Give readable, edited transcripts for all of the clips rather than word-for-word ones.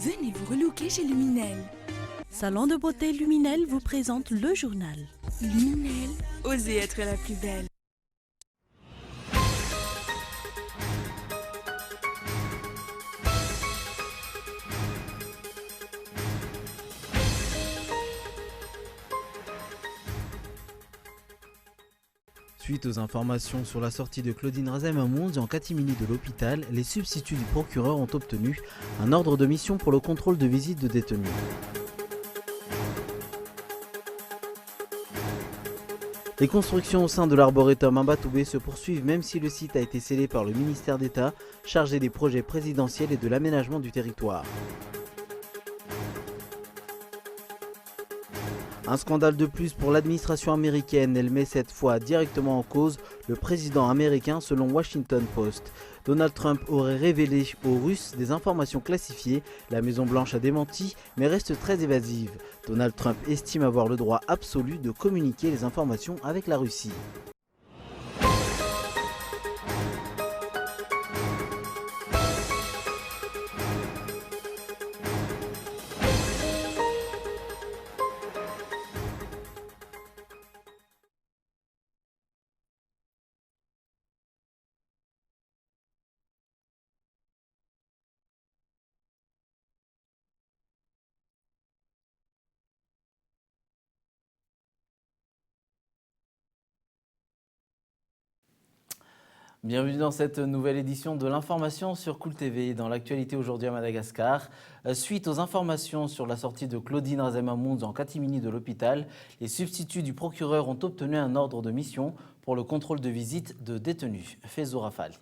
Venez vous relooker chez Luminel. Salon de beauté Luminel vous présente le journal. Luminel, osez être la plus belle. Suite aux informations sur la sortie de Claudine Razay-Mahmoud en catimini de l'hôpital, les substituts du procureur ont obtenu un ordre de mission pour le contrôle de visite de détenus. Les constructions au sein de l'arboretum Mbatoubé se poursuivent même si le site a été scellé par le ministère d'État chargé des projets présidentiels et de l'aménagement du territoire. Un scandale de plus pour l'administration américaine, elle met cette fois directement en cause le président américain selon Washington Post. Donald Trump aurait révélé aux Russes des informations classifiées, la Maison Blanche a démenti mais reste très évasive. Donald Trump estime avoir le droit absolu de communiquer les informations avec la Russie. Bienvenue dans cette nouvelle édition de l'information sur Cool TV. Dans l'actualité aujourd'hui à Madagascar, suite aux informations sur la sortie de Claudine Razay-Mahmoud en catimini de l'hôpital, les substituts du procureur ont obtenu un ordre de mission pour le contrôle de visite de détenus. Faizo Rafal.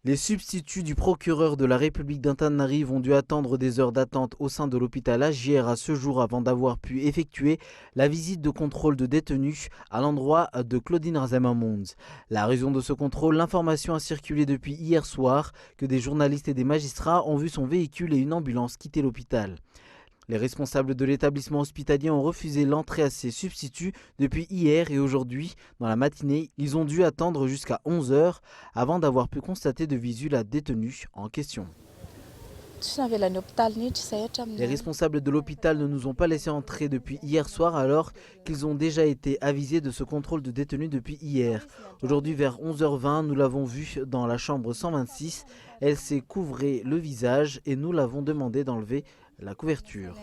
Les substituts du procureur de la République d'Antananarive ont dû attendre des heures d'attente au sein de l'hôpital HJR à ce jour avant d'avoir pu effectuer la visite de contrôle de détenus à l'endroit de Claudine Razay-Mahmoud. La raison de ce contrôle, l'information a circulé depuis hier soir que des journalistes et des magistrats ont vu son véhicule et une ambulance quitter l'hôpital. Les responsables de l'établissement hospitalier ont refusé l'entrée à ces substituts depuis hier et aujourd'hui. Dans la matinée, ils ont dû attendre jusqu'à 11 h avant d'avoir pu constater de visu la détenue en question. Les responsables de l'hôpital ne nous ont pas laissé entrer depuis hier soir alors qu'ils ont déjà été avisés de ce contrôle de détenus depuis hier. Aujourd'hui vers 11 h 20, nous l'avons vue dans la chambre 126. Elle s'est couvrée le visage et nous l'avons demandé d'enlever la couverture.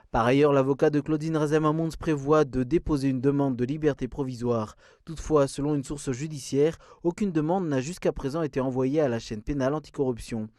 Par ailleurs, l'avocat de Claudine Razay-Mahmoud prévoit de déposer une demande de liberté provisoire. Toutefois, selon une source judiciaire, aucune demande n'a jusqu'à présent été envoyée à la chaîne pénale anticorruption.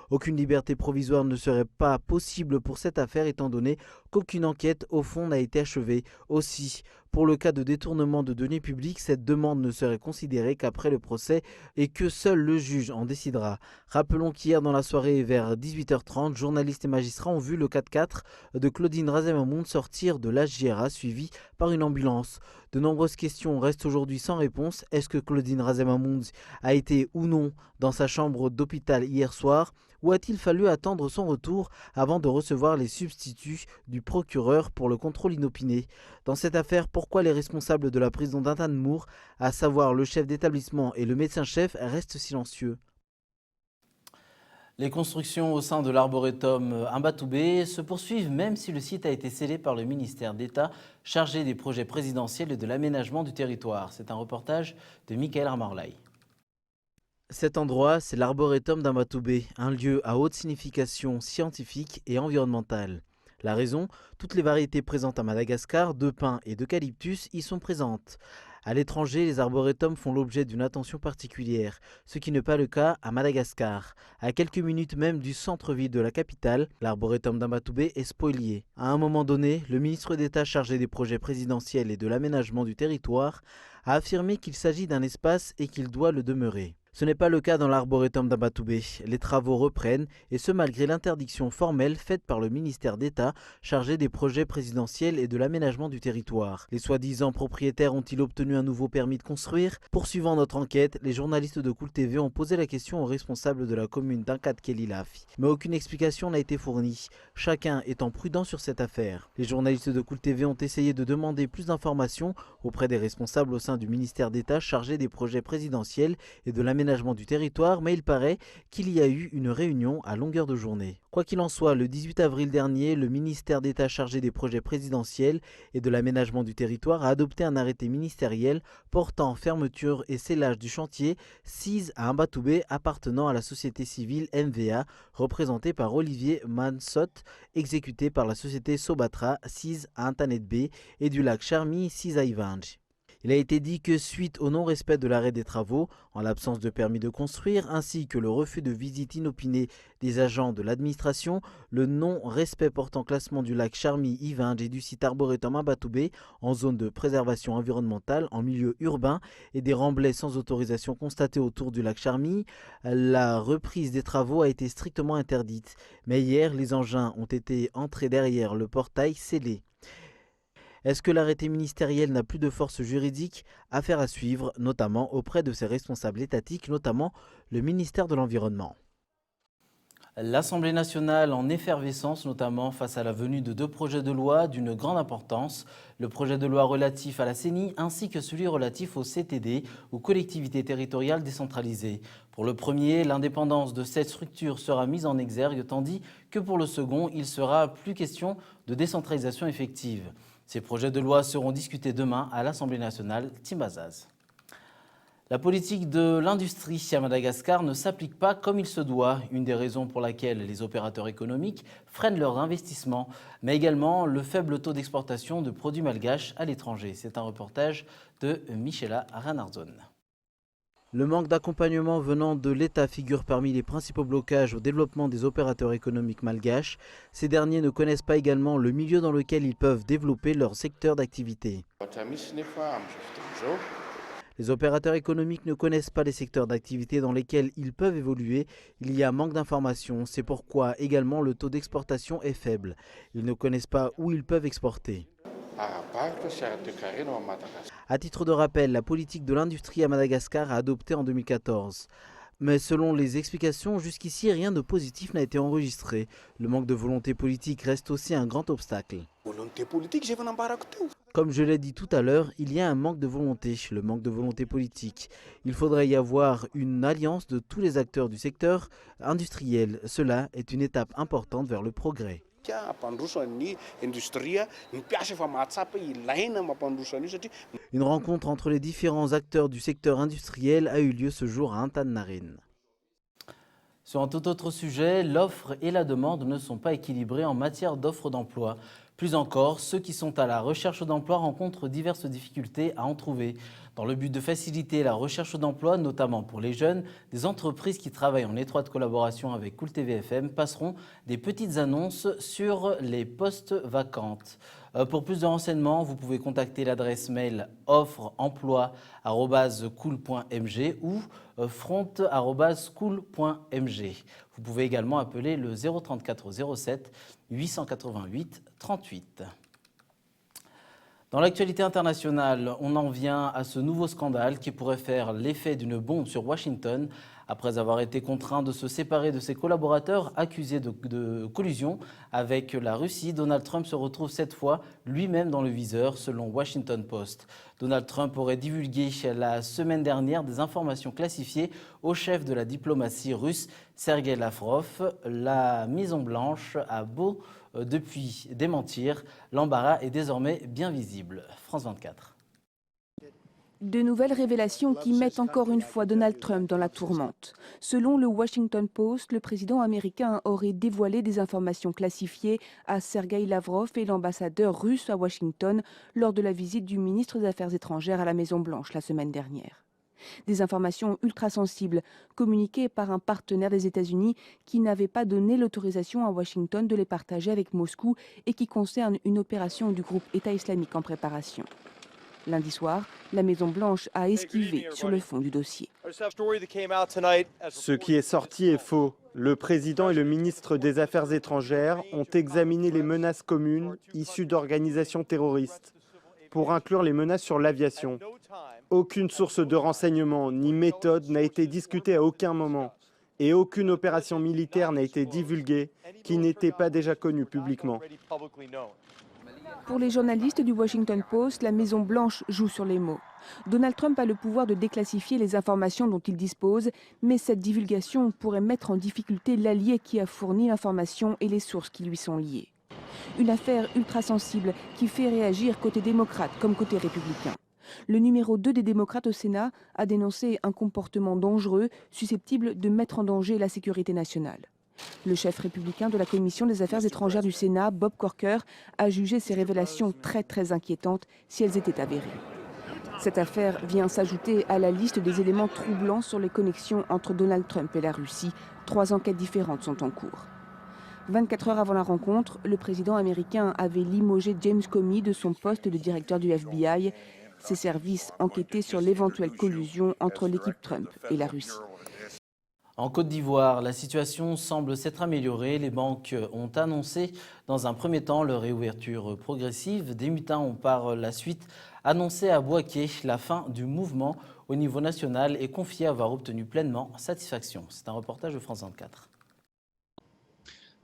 Aucune liberté provisoire ne serait pas possible pour cette affaire étant donné qu'aucune enquête au fond n'a été achevée. Aussi, pour le cas de détournement de deniers publics, cette demande ne serait considérée qu'après le procès et que seul le juge en décidera. Rappelons qu'hier dans la soirée vers 18 h 30, journalistes et magistrats ont vu le 4x4 de Claudine Razay-Mahmoud sortir de l'HJRA suivi par une ambulance. De nombreuses questions restent aujourd'hui sans réponse. Est-ce que Claudine Razay-Mahmoud a été ou non dans sa chambre d'hôpital hier soir ? Ou a-t-il fallu attendre son retour avant de recevoir les substituts du procureur pour le contrôle inopiné? Dans cette affaire, pourquoi les responsables de la prison d'Antananarive, à savoir le chef d'établissement et le médecin-chef, restent silencieux? Les constructions au sein de l'arboretum Mbatoubé se poursuivent même si le site a été scellé par le ministère d'État chargé des projets présidentiels et de l'aménagement du territoire. C'est un reportage de Michael Armarlay. Cet endroit, c'est l'arboretum d'Mbatoubé, un lieu à haute signification scientifique et environnementale. La raison, toutes les variétés présentes à Madagascar, de pins et d'eucalyptus, y sont présentes. À l'étranger, les arboretums font l'objet d'une attention particulière, ce qui n'est pas le cas à Madagascar. À quelques minutes même du centre-ville de la capitale, l'arboretum d'Mbatoubé est spolié. À un moment donné, le ministre d'État chargé des projets présidentiels et de l'aménagement du territoire a affirmé qu'il s'agit d'un espace et qu'il doit le demeurer. Ce n'est pas le cas dans l'arboretum d'Mbatoubé. Les travaux reprennent, et ce malgré l'interdiction formelle faite par le ministère d'État chargé des projets présidentiels et de l'aménagement du territoire. Les soi-disant propriétaires ont-ils obtenu un nouveau permis de construire? Poursuivant notre enquête, les journalistes de Cool TV ont posé la question aux responsables de la commune d'Ankad-Kelilafi. Mais aucune explication n'a été fournie, chacun étant prudent sur cette affaire. Les journalistes de Cool TV ont essayé de demander plus d'informations auprès des responsables au sein sein du ministère d'État chargé des projets présidentiels et de l'aménagement du territoire, mais il paraît qu'il y a eu une réunion à longueur de journée. Quoi qu'il en soit, le 18 avril dernier, le ministère d'État chargé des projets présidentiels et de l'aménagement du territoire a adopté un arrêté ministériel portant fermeture et scellage du chantier 6 à Mbatoubé appartenant à la société civile MVA, représentée par Olivier Mansot, exécuté par la société Sobatra 6 à Antanet B et du lac Charmy 6 à Ivange. Il a été dit que suite au non-respect de l'arrêt des travaux, en l'absence de permis de construire, ainsi que le refus de visite inopinée des agents de l'administration, le non-respect portant classement du lac Charmy, Ivange et du site arboretum Mbatoubé en zone de préservation environnementale en milieu urbain et des remblais sans autorisation constatés autour du lac Charmy, la reprise des travaux a été strictement interdite. Mais hier, les engins ont été entrés derrière le portail scellé. Est-ce que l'arrêté ministériel n'a plus de force juridique? Affaire à suivre, notamment auprès de ses responsables étatiques, notamment le ministère de l'Environnement. L'Assemblée nationale en effervescence, notamment face à la venue de 2 projets de loi d'une grande importance, le projet de loi relatif à la CENI ainsi que celui relatif au CTD, aux collectivités territoriales décentralisées. Pour le premier, l'indépendance de cette structure sera mise en exergue, tandis que pour le second, il sera plus question de décentralisation effective. Ces projets de loi seront discutés demain à l'Assemblée nationale. Timbazaz. La politique de l'industrie à Madagascar ne s'applique pas comme il se doit, une des raisons pour laquelle les opérateurs économiques freinent leurs investissements, mais également le faible taux d'exportation de produits malgaches à l'étranger. C'est un reportage de Michela Ranardzon. Le manque d'accompagnement venant de l'État figure parmi les principaux blocages au développement des opérateurs économiques malgaches. Ces derniers ne connaissent pas également le milieu dans lequel ils peuvent développer leur secteur d'activité. Les opérateurs économiques ne connaissent pas les secteurs d'activité dans lesquels ils peuvent évoluer. Il y a manque d'informations, c'est pourquoi également le taux d'exportation est faible. Ils ne connaissent pas où ils peuvent exporter. À titre de rappel, la politique de l'industrie à Madagascar a adopté en 2014. Mais selon les explications, jusqu'ici, rien de positif n'a été enregistré. Le manque de volonté politique reste aussi un grand obstacle. Comme je l'ai dit tout à l'heure, il y a un manque de volonté, le manque de volonté politique. Il faudrait y avoir une alliance de tous les acteurs du secteur industriel. Cela est une étape importante vers le progrès. Une rencontre entre les différents acteurs du secteur industriel a eu lieu ce jour à Antananarivo. Sur un tout autre sujet, l'offre et la demande ne sont pas équilibrées en matière d'offre d'emploi. Plus encore, ceux qui sont à la recherche d'emploi rencontrent diverses difficultés à en trouver. Dans le but de faciliter la recherche d'emploi, notamment pour les jeunes, des entreprises qui travaillent en étroite collaboration avec Cool TV FM passeront des petites annonces sur les postes vacantes. Pour plus de renseignements, vous pouvez contacter l'adresse mail offre-emploi@cool.mg ou front@cool.mg. Vous pouvez également appeler le 034 07 888 38. Dans l'actualité internationale, on en vient à ce nouveau scandale qui pourrait faire l'effet d'une bombe sur Washington. Après avoir été contraint de se séparer de ses collaborateurs accusés de collusion avec la Russie, Donald Trump se retrouve cette fois lui-même dans le viseur, selon Washington Post. Donald Trump aurait divulgué la semaine dernière des informations classifiées au chef de la diplomatie russe, Sergei Lavrov. La Maison-Blanche a beau depuis démentir, l'embarras est désormais bien visible. France 24. De nouvelles révélations qui mettent encore une fois Donald Trump dans la tourmente. Selon le Washington Post, le président américain aurait dévoilé des informations classifiées à Sergei Lavrov et l'ambassadeur russe à Washington lors de la visite du ministre des Affaires étrangères à la Maison-Blanche la semaine dernière. Des informations ultra sensibles communiquées par un partenaire des États-Unis qui n'avait pas donné l'autorisation à Washington de les partager avec Moscou et qui concernent une opération du groupe État islamique en préparation. Lundi soir, la Maison-Blanche a esquivé sur le fond du dossier. Ce qui est sorti est faux. Le président et le ministre des Affaires étrangères ont examiné les menaces communes issues d'organisations terroristes, pour inclure les menaces sur l'aviation. Aucune source de renseignement ni méthode n'a été discutée à aucun moment, et aucune opération militaire n'a été divulguée qui n'était pas déjà connue publiquement. Pour les journalistes du Washington Post, la Maison-Blanche joue sur les mots. Donald Trump a le pouvoir de déclassifier les informations dont il dispose, mais cette divulgation pourrait mettre en difficulté l'allié qui a fourni l'information et les sources qui lui sont liées. Une affaire ultra sensible qui fait réagir côté démocrate comme côté républicain. Le numéro 2 des démocrates au Sénat a dénoncé un comportement dangereux susceptible de mettre en danger la sécurité nationale. Le chef républicain de la Commission des Affaires étrangères du Sénat, Bob Corker, a jugé ces révélations très inquiétantes si elles étaient avérées. Cette affaire vient s'ajouter à la liste des éléments troublants sur les connexions entre Donald Trump et la Russie. 3 enquêtes différentes sont en cours. 24 heures avant la rencontre, le président américain avait limogé James Comey de son poste de directeur du FBI. Ses services enquêtaient sur l'éventuelle collusion entre l'équipe Trump et la Russie. En Côte d'Ivoire, la situation semble s'être améliorée. Les banques ont annoncé dans un premier temps leur réouverture progressive. Des mutins ont par la suite annoncé à Bouaké la fin du mouvement au niveau national et confié avoir obtenu pleinement satisfaction. C'est un reportage de France 24.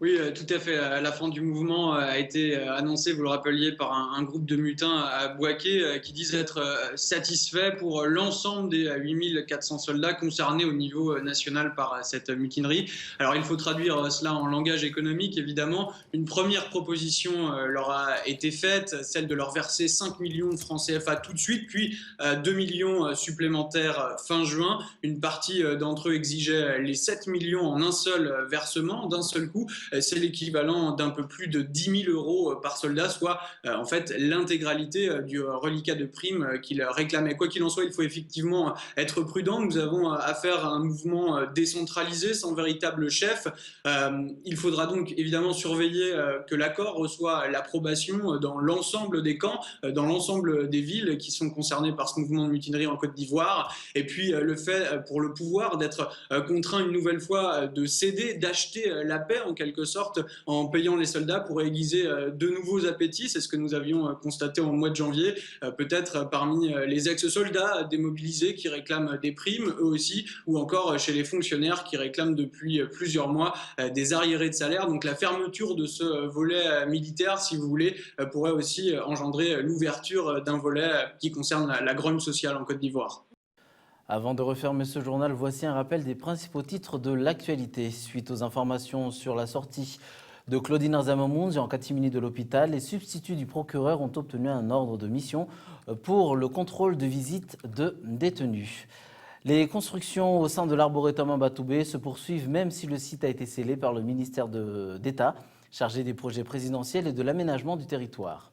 Oui, tout à fait. La fin du mouvement a été annoncée, vous le rappeliez, par un groupe de mutins à Bouaké qui disent être satisfaits pour l'ensemble des 8400 soldats concernés au niveau national par cette mutinerie. Alors il faut traduire cela en langage économique, évidemment. Une première proposition leur a été faite, celle de leur verser 5 millions de francs CFA tout de suite, puis 2 millions supplémentaires fin juin. Une partie d'entre eux exigeait les 7 millions en un seul versement, d'un seul coup. C'est l'équivalent d'un peu plus de 10 000 euros par soldat, soit en fait l'intégralité du reliquat de primes qu'ils réclamaient. Quoi qu'il en soit, il faut effectivement être prudent. Nous avons affaire à un mouvement décentralisé, sans véritable chef. Il faudra donc évidemment surveiller que l'accord reçoit l'approbation dans l'ensemble des camps, dans l'ensemble des villes qui sont concernées par ce mouvement de mutinerie en Côte d'Ivoire. Et puis le fait pour le pouvoir d'être contraint une nouvelle fois de céder, d'acheter la paix en quelque sorte, en payant les soldats pour aiguiser de nouveaux appétits. C'est ce que nous avions constaté au mois de janvier, peut-être parmi les ex-soldats démobilisés qui réclament des primes, eux aussi, ou encore chez les fonctionnaires qui réclament depuis plusieurs mois des arriérés de salaire. Donc la fermeture de ce volet militaire, si vous voulez, pourrait aussi engendrer l'ouverture d'un volet qui concerne la grogne sociale en Côte d'Ivoire. Avant de refermer ce journal, voici un rappel des principaux titres de l'actualité. Suite aux informations sur la sortie de Claudine Arzamamounj en catimini de l'hôpital, les substituts du procureur ont obtenu un ordre de mission pour le contrôle de visite de détenus. Les constructions au sein de l'arboretum à Batoubé se poursuivent même si le site a été scellé par le ministère d'État chargé des projets présidentiels et de l'aménagement du territoire.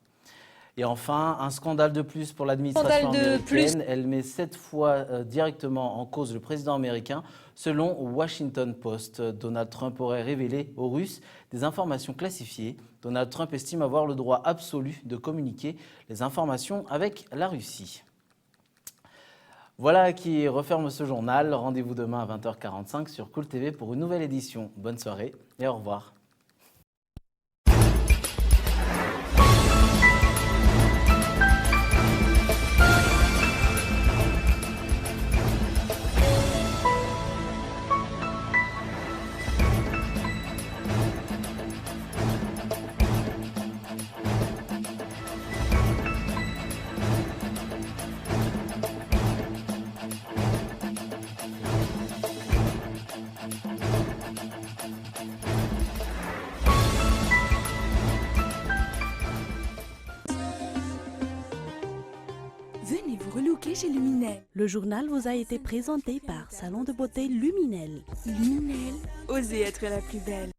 Et enfin, un scandale de plus pour l'administration américaine. Elle met 7 fois directement en cause le président américain. Selon Washington Post, Donald Trump aurait révélé aux Russes des informations classifiées. Donald Trump estime avoir le droit absolu de communiquer les informations avec la Russie. Voilà qui referme ce journal. Rendez-vous demain à 20h45 sur Cool TV pour une nouvelle édition. Bonne soirée et au revoir. Venez vous relooker chez Luminel. Le journal vous a été présenté par Salon de beauté Luminel. Luminel, osez être la plus belle.